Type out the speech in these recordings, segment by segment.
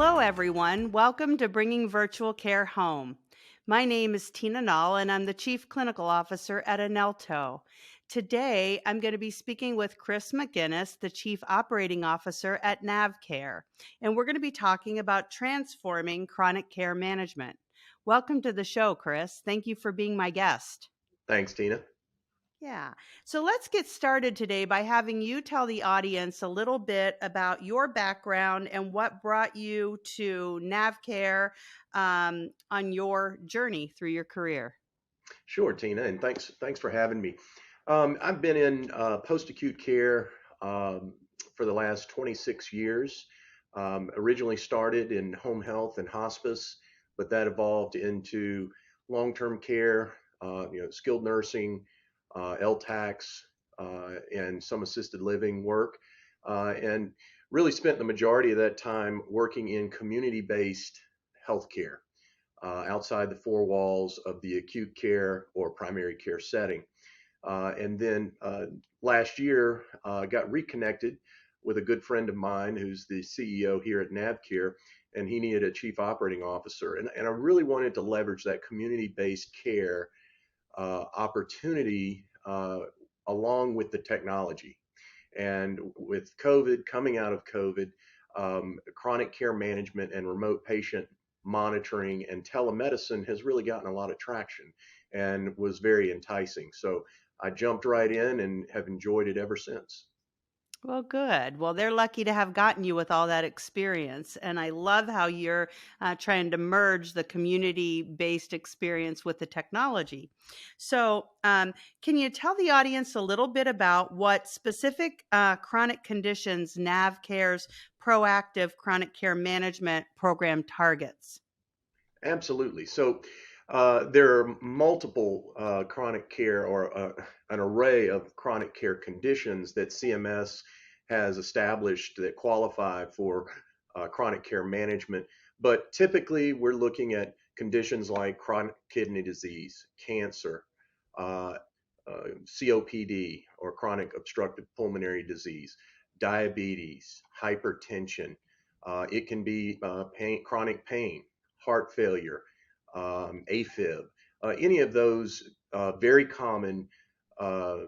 Hello, everyone. Welcome to Bringing Virtual Care Home. My name is Tina Null, and I'm the Chief Clinical Officer at Anelto. Today, I'm going to be speaking with Chris MacInnis, the Chief Operating Officer at NavCare, and we're going to be talking about transforming chronic care management. Welcome to the show, Chris. Thank you for being my guest. Thanks, Tina. Yeah. So let's get started today by having you tell the audience a little bit about your background and what brought you to NavCare on your journey through your career. Sure, Tina, and thanks for having me. I've been in post-acute care for the last 26 years. Originally started in home health and hospice, but that evolved into long-term care, skilled nursing, LTACs, and some assisted living work, and really spent the majority of that time working in community-based healthcare. Outside the four walls of the acute care or primary care setting. And then last year, got reconnected with a good friend of mine who's the CEO here at NavCare, and he needed a chief operating officer. And I really wanted to leverage that community-based care opportunity along with the technology. And with COVID, coming out of COVID, chronic care management and remote patient monitoring and telemedicine has really gotten a lot of traction and was very enticing. So I jumped right in and have enjoyed it ever since. Well, good. Well, they're lucky to have gotten you with all that experience. And I love how you're trying to merge the community based experience with the technology. So, can you tell the audience a little bit about what specific chronic conditions NavCare's proactive chronic care management program targets? Absolutely. So there are multiple chronic care or an array of chronic care conditions that CMS has established that qualify for chronic care management. But typically, we're looking at conditions like chronic kidney disease, cancer, uh, COPD, or chronic obstructive pulmonary disease, diabetes, hypertension. It can be chronic pain, heart failure, AFib, any of those very common uh,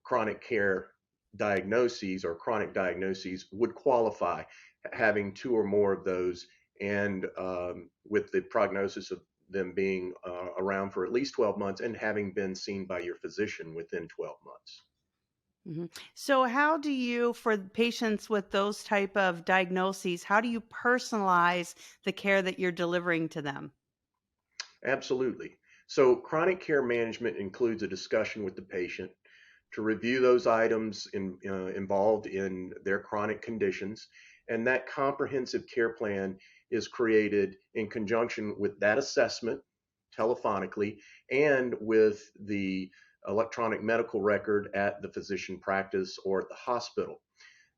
chronic care diagnoses or chronic diagnoses would qualify having two or more of those, and with the prognosis of them being around for at least 12 months and having been seen by your physician within 12 months. So, how do you, for patients with those type of diagnoses, how do you personalize the care that you're delivering to them? Absolutely. So, chronic care management includes a discussion with the patient to review those items involved in their chronic conditions. And that comprehensive care plan is created in conjunction with that assessment telephonically and with the electronic medical record at the physician practice or at the hospital.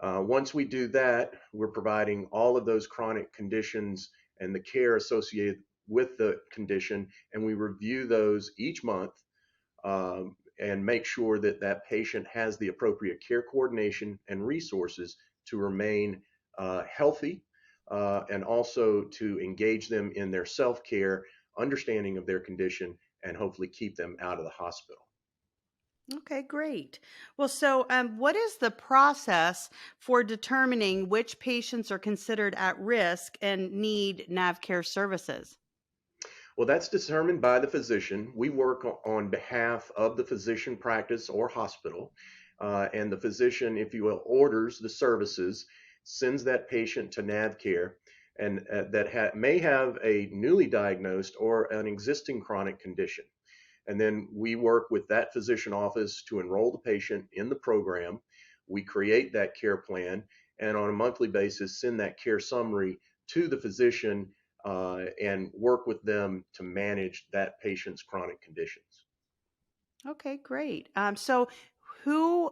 Once we do that, we're providing all of those chronic conditions and the care associated with the condition, and we review those each month and make sure that that patient has the appropriate care coordination and resources to remain healthy and also to engage them in their self care, understanding of their condition, and hopefully keep them out of the hospital. Okay, great. Well, so what is the process for determining which patients are considered at risk and need NavCare services? Well, that's determined by the physician. We work on behalf of the physician practice or hospital, and the physician, if you will, orders the services, sends that patient to NavCare, and may have a newly diagnosed or an existing chronic condition. And then we work with that physician office to enroll the patient in the program. We create that care plan and on a monthly basis send that care summary to the physician and work with them to manage that patient's chronic conditions. Okay, great. So who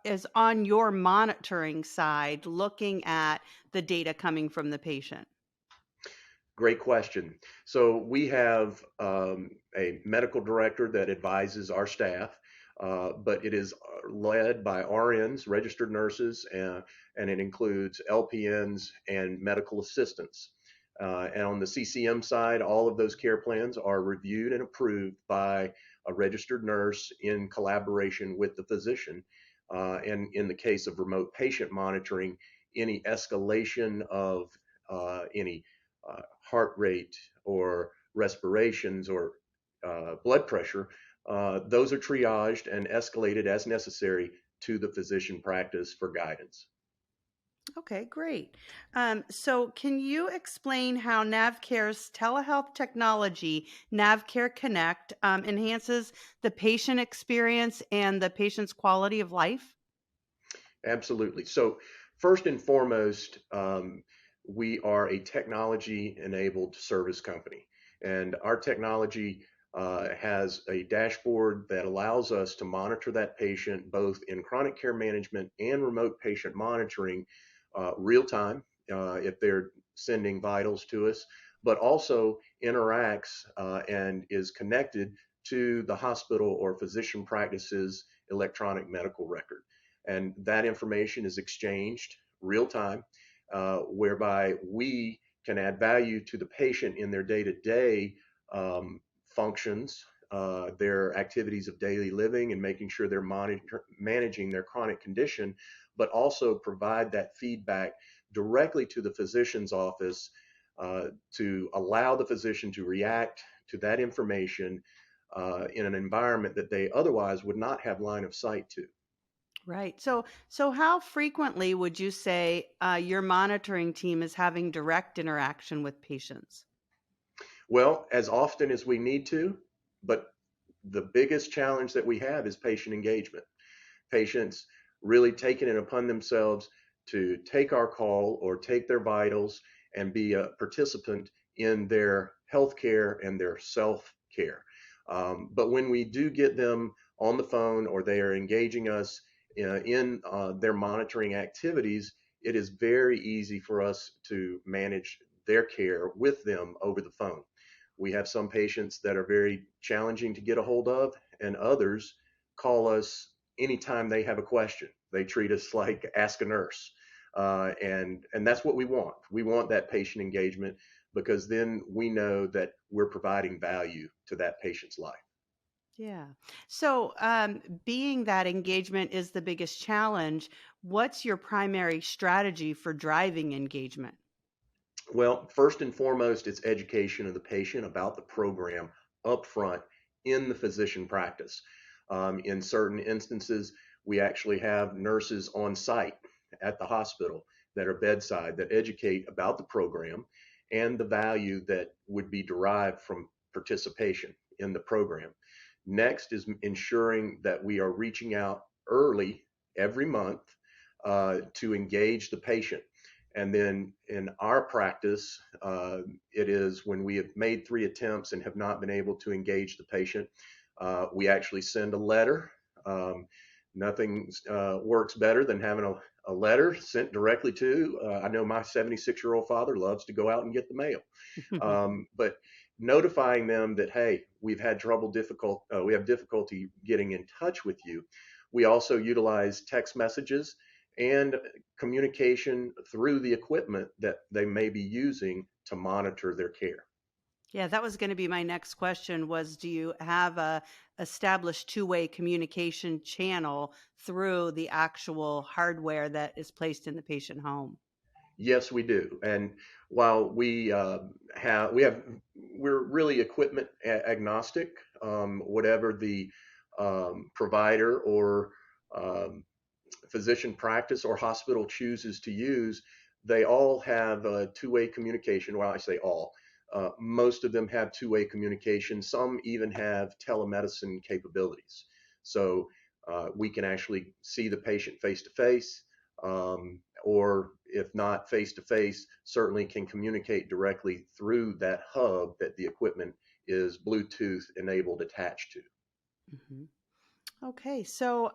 is on your monitoring side looking at the data coming from the patient? Great question. So we have a medical director that advises our staff. but it is led by RNs, registered nurses, and it includes LPNs and medical assistants. And on the CCM side, all of those care plans are reviewed and approved by a registered nurse in collaboration with the physician. And in the case of remote patient monitoring, any escalation of any heart rate or respirations or blood pressure, those are triaged and escalated as necessary to the physician practice for guidance. Okay, great. So can you explain how NavCare's telehealth technology, NavCare Connect, enhances the patient experience and the patient's quality of life? Absolutely. So, first and foremost, we are a technology enabled service company, and our technology has a dashboard that allows us to monitor that patient both in chronic care management and remote patient monitoring real time if they're sending vitals to us, but also interacts and is connected to the hospital or physician practice's electronic medical record. And that information is exchanged real time, whereby we can add value to the patient in their day to day functions, their activities of daily living, and making sure they're managing their chronic condition, but also provide that feedback directly to the physician's office to allow the physician to react to that information in an environment that they otherwise would not have line of sight to. Right. So how frequently would you say your monitoring team is having direct interaction with patients? Well, as often as we need to, but the biggest challenge that we have is patient engagement. Patients really taking it upon themselves to take our call or take their vitals and be a participant in their health care and their self care. But when we do get them on the phone or they are engaging us in their monitoring activities, it is very easy for us to manage their care with them over the phone. We have some patients that are very challenging to get a hold of, and others call us anytime they have a question. They treat us like ask a nurse, and that's what we want. We want that patient engagement because then we know that we're providing value to that patient's life. Yeah. So being that engagement is the biggest challenge, what's your primary strategy for driving engagement? Well, first and foremost, it's education of the patient about the program upfront in the physician practice. In certain instances, we actually have nurses on site at the hospital that are bedside that educate about the program and the value that would be derived from participation in the program. Next is ensuring that we are reaching out early every month to engage the patient. And then in our practice, it is when we have made 3 attempts and have not been able to engage the patient, we actually send a letter. Um, Nothing works better than having a letter sent directly to. I know my 76-year-old father loves to go out and get the mail, but notifying them that hey, we have difficulty getting in touch with you. We also utilize text messages and communication through the equipment that they may be using to monitor their care. Yeah, that was going to be my next question was do you have a established two-way communication channel through the actual hardware that is placed in the patient home? Yes, we do. And while we're really equipment agnostic. Whatever the provider or um, physician practice or hospital chooses to use, they all have two-way communication. Well, I say all. Most of them have two-way communication. Some even have telemedicine capabilities. So we can actually see the patient face to face, or if not face to face, certainly can communicate directly through that hub that the equipment is Bluetooth enabled attached to. Mhm. Okay, so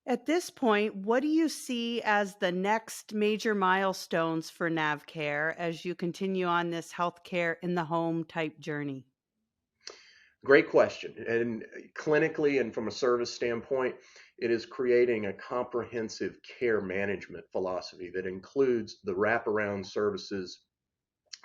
at this point, what do you see as the next major milestones for NavCare as you continue on this healthcare in the home type journey? Great question. And clinically and from a service standpoint, it is creating a comprehensive care management philosophy that includes the wraparound services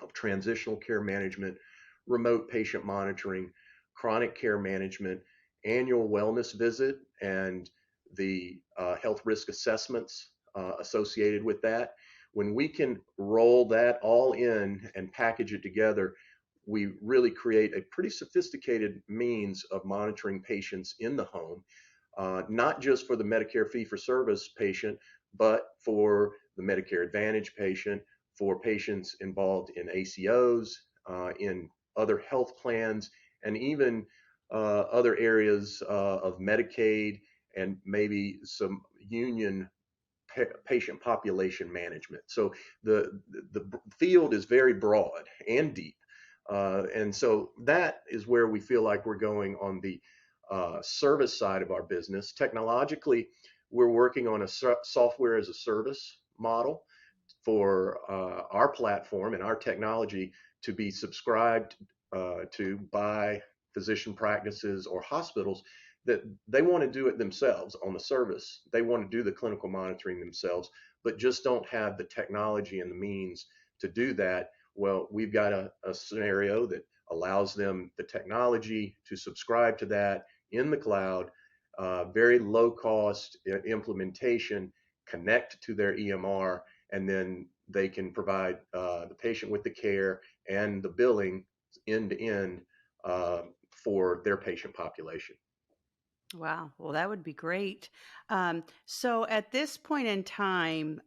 of transitional care management, remote patient monitoring, chronic care management, annual wellness visit, and the health risk assessments associated with that. When we can roll that all in and package it together, we really create a pretty sophisticated means of monitoring patients in the home, not just for the Medicare fee for service patient, but for the Medicare Advantage patient, for patients involved in ACOs, in other health plans, and even other areas of Medicaid and maybe some union patient population management. So the field is very broad and deep. And so that is where we feel like we're going on the service side of our business. Technologically, we're working on a software as a service model for our platform and our technology to be subscribed to by physician practices or hospitals that they want to do it themselves on the service. They want to do the clinical monitoring themselves, but just don't have the technology and the means to do that. Well, we've got a scenario that allows them the technology to subscribe to that in the cloud, very low cost implementation, connect to their EMR, and then they can provide the patient with the care and the billing end to end for their patient population. Wow. Well, that would be great. So at this point in time,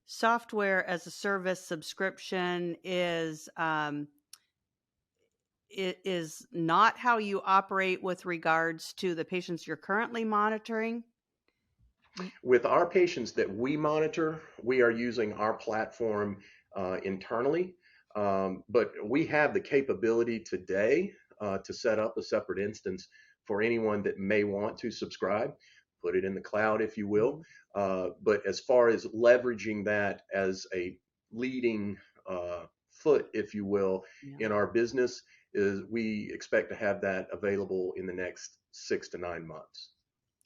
software as a service subscription is not how you operate with regards to the patients you're currently monitoring. Y- With our patients that we monitor, we are using our platform internally, but we have the capability today to set up a separate instance for anyone that may want to subscribe, put it in the cloud, if you will. Mhm. But as far as leveraging that as a leading foot, if you will, Yeah. in our business, is we expect to have that available in the next 6 to 9 months.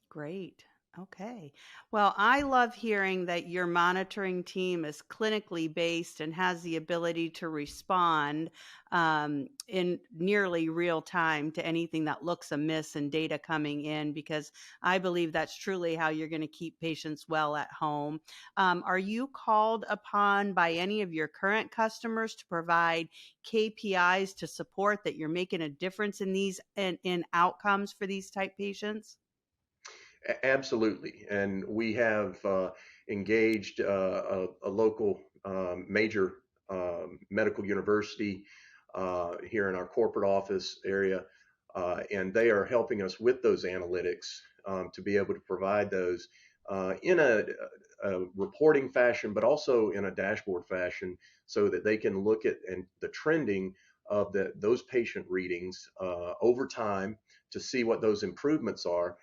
Great. Okay. Well, I love hearing that your monitoring team is clinically based and has the ability to respond in nearly real time to anything that looks amiss and data coming in, because I believe that's truly how you're going to keep patients well at home. Are you called upon by any of your current customers to provide KPIs to support that you're making a difference in these in outcomes for these type patients? Absolutely. And we have engaged a local major medical university here in our corporate office area, and they are helping us with those analytics to be able to provide those in a reporting fashion, but also in a dashboard fashion so that they can look at and the trending of those patient readings over time to see what those improvements are.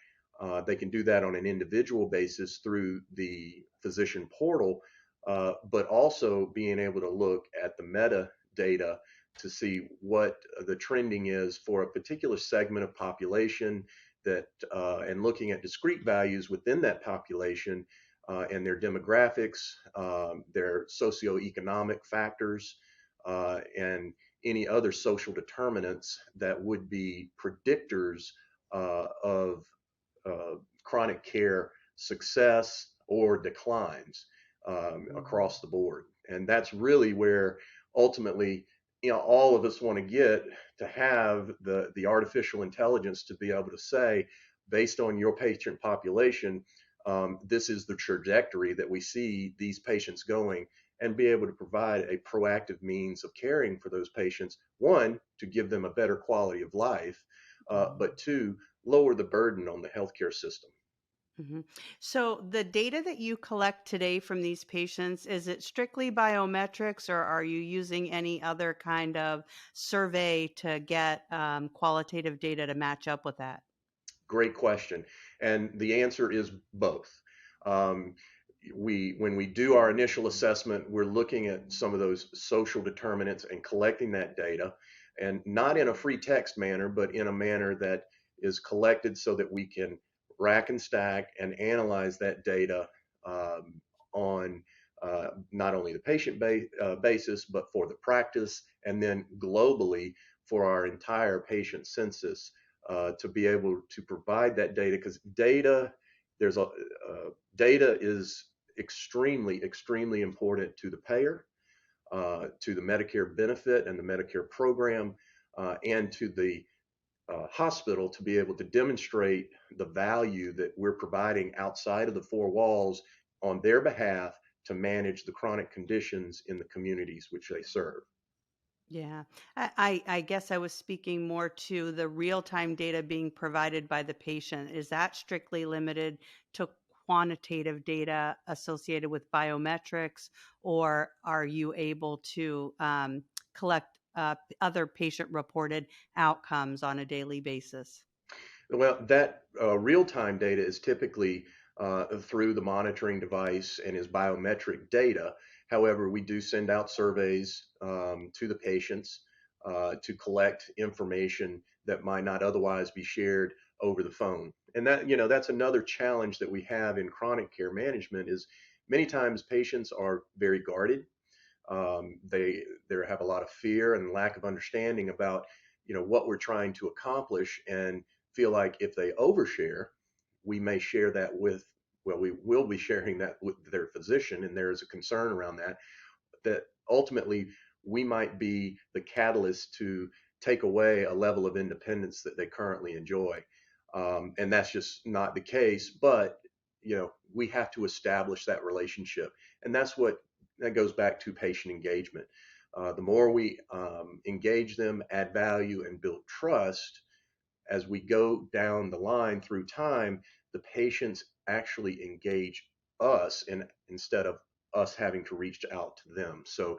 They can do that on an individual basis through the physician portal, but also being able to look at the metadata to see what the trending is for a particular segment of population that, and looking at discrete values within that population and their demographics, their socioeconomic factors, and any other social determinants that would be predictors of chronic care success or declines Mhm. across the board. And that's really where ultimately, all of us want to get to have the artificial intelligence to be able to say, based on your patient population, this is the trajectory that we see these patients going, and be able to provide a proactive means of caring for those patients. One, to give them a better quality of life, Mhm. but two, lower the burden on the healthcare system. Mhm. So the data that you collect today from these patients, is it strictly biometrics, or are you using any other kind of survey to get qualitative data to match up with that? Great question. And the answer is both. Um, when we do our initial assessment, we're looking at some of those social determinants and collecting that data. and not in a free text manner, but in a manner that is collected so that we can rack and stack and analyze that data on not only the basis, but for the practice, and then globally for our entire patient census to be able to provide that data. Because data is extremely important to the payer, to the Medicare benefit and the Medicare program, and to the hospital to be able to demonstrate the value that we're providing outside of the four walls on their behalf to manage the chronic conditions in the communities which they serve. Yeah. I guess I was speaking more to the real-time data being provided by the patient. Is that strictly limited to quantitative data associated with biometrics, or are you able to collect other patient-reported outcomes on a daily basis? Well, that real-time data is typically through the monitoring device and is biometric data. However, we do send out surveys to the patients to collect information that might not otherwise be shared over the phone. And that's another challenge that we have in chronic care management is many times patients are very guarded. They have a lot of fear and lack of understanding about what we're trying to accomplish, and feel like if they overshare, we may share that with, well, we will be sharing that with their physician, and there is a concern around that ultimately we might be the catalyst to take away a level of independence that they currently enjoy. And that's just not the case. But we have to establish that relationship, and that goes back to patient engagement. The more we engage them, add value, and build trust as we go down the line through time, the patients actually engage us instead of us having to reach out to them. So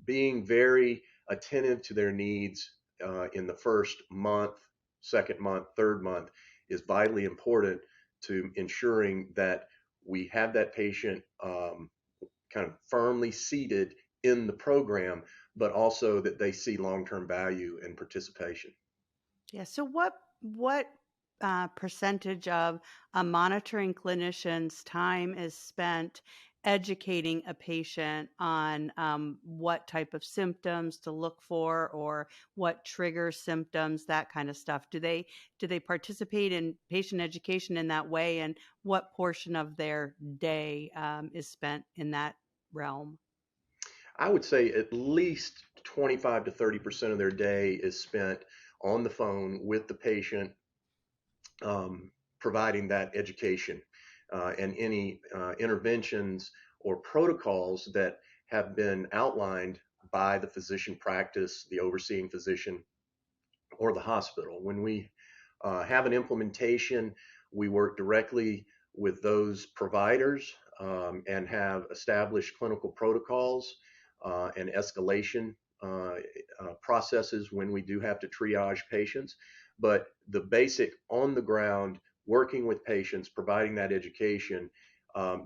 being very attentive to their needs in the first month, second month, third month is vitally important to ensuring that we have that patient kind of firmly seated in the program, but also that they see long-term value and participation. Yeah. So what percentage of a monitoring clinician's time is spent educating a patient on what type of symptoms to look for, or what triggers symptoms, that kind of stuff? Do they participate in patient education in that way, and what portion of their day is spent in that realm? I would say at least 25 to 30% of their day is spent on the phone with the patient, providing that education and any interventions or protocols that have been outlined by the physician practice, the overseeing physician, or the hospital. When we have an implementation, we work directly with those providers and have established clinical protocols and escalation processes when we do have to triage patients. But the basic on the ground, working with patients, providing that education,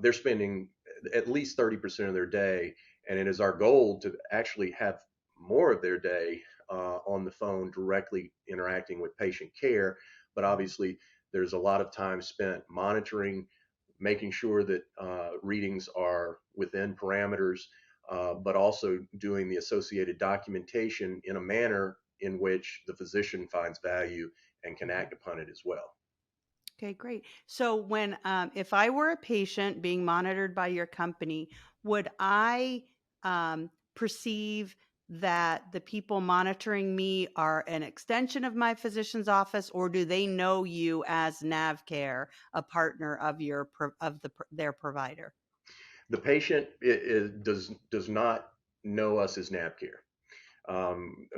they're spending at least 30% of their day. And it is our goal to actually have more of their day on the phone directly interacting with patient care. But obviously, there's a lot of time spent monitoring, making sure that readings are within parameters, but also doing the associated documentation in a manner in which the physician finds value and can act upon it as well. Okay, great. So if I were a patient being monitored by your company, would I perceive that the people monitoring me are an extension of my physician's office, or do they know you as NavCare, a partner of their provider? The patient does not know us as NavCare.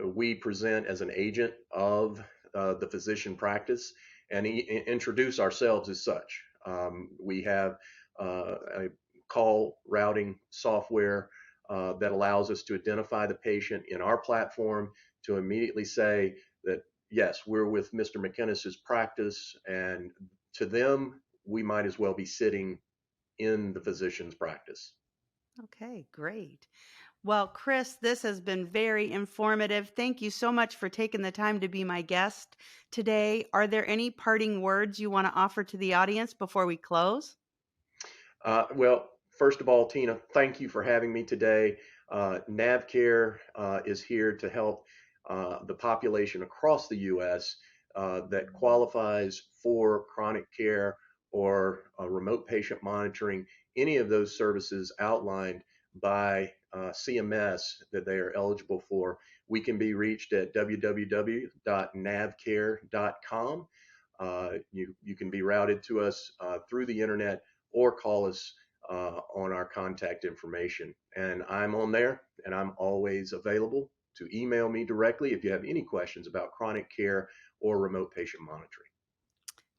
We present as an agent of the physician practice and introduce ourselves as such. We have a call routing software that allows us to identify the patient in our platform to immediately say that, yes, we're with Mr. MacInnis's practice, and to them, we might as well be sitting in the physician's practice. Okay, great. Well, Chris, this has been very informative. Thank you so much for taking the time to be my guest today. Are there any parting words you want to offer to the audience before we close? Well, first of all, Tina, thank you for having me today. NavCare is here to help the population across the U.S. That qualifies for chronic care or remote patient monitoring, any of those services outlined by CMS that they are eligible for. We can be reached at www.navcare.com. You can be routed to us through the internet or call us on our contact information. And I'm on there and I'm always available to email me directly if you have any questions about chronic care or remote patient monitoring.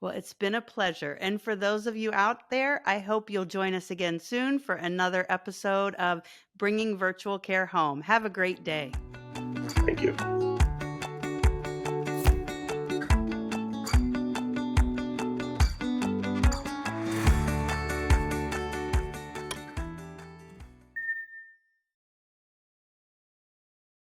Well, it's been a pleasure. And for those of you out there, I hope you'll join us again soon for another episode of Bringing Virtual Care Home. Have a great day. Thank you.